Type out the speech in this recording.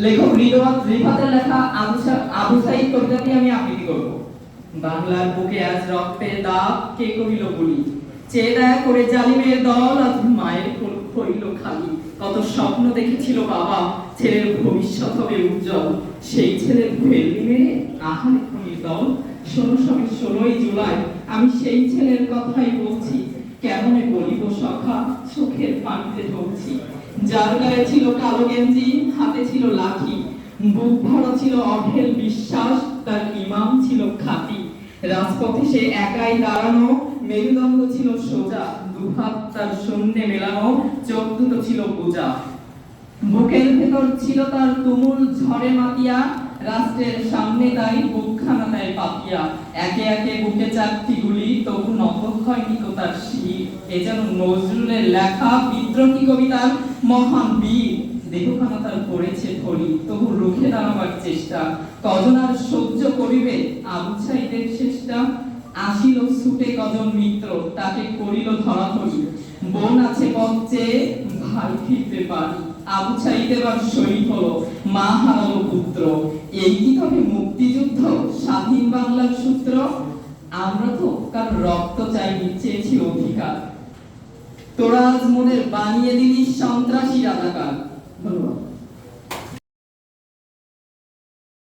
লেখক রিফাতের লেখা আবু সাঈদ কবিতাটি আমি আবৃত্তি করব। বাংলার বুকে আজ রক্তের দাগ কে করিল গুলি, চেয়ে দয়া করে জালিমের দল আজ মায়ের কোল হইল খালি। কত স্বপ্ন দেখেছিল বাবা, ছেলের ভবিষ্যৎ হবে উজ্জ্বল, সেই ছেলের ভেলনি মেরে আহারে খুনির দল। 16ই জুলাই আমি সেই ছেলের কথাই বলছি, কেমনে বলিব সখা চোখের পানিতে ঢলছি। যার গায়ে ছিল কালো গেঞ্জি, হাতে ছিল লাঠি, বুক ভরা ছিল অঢেল বিশ্বাস, তার ইমাম ছিল খাঁটি। রাজপথে সে একাই দাঁড়ানো, মেরুদণ্ড ছিল সোজা, দুহাত তার শূন্যে মেলানো, চোখ দুটো ছিল বোঝা। বুকের ভেতর ছিল তার তুমুল ঝড়ে মাতিয়া, রাষ্ট্রের সামনে তাই বুকখানা তাই পাতিয়া। একে একে বুকে 4টি গুলি, তবু নত হয়নি তো তার শির। এ যেন নজরুলের লেখা বিদ্রোহী কবিতার মহান বীর। দেহখানা তার পড়েছে ধরি, তবু রুখে দাঁড়াবার চেষ্টা। কজন আর সহ্য করিবে আবু সাঈদের চেষ্টা। আসিল ছুটে কজন মিত্র, তাকে করিল ধরাধরি। বোন আছে পথে, ভাই ফিরতে পারি। আবু সাঈদ এবার শহীদ হলো, মা হারালো পুত্র। এই কি তবে মুক্তিযুদ্ধ, স্বাধীন বাংলার সূত্র? আমরা তো কার রক্ত চাইনি, চেয়েছি অধিকার। তোরা আজ মোদের বানিয়ে দিলি সন্ত্রাসী রাজাকার। ধন্যবাদ।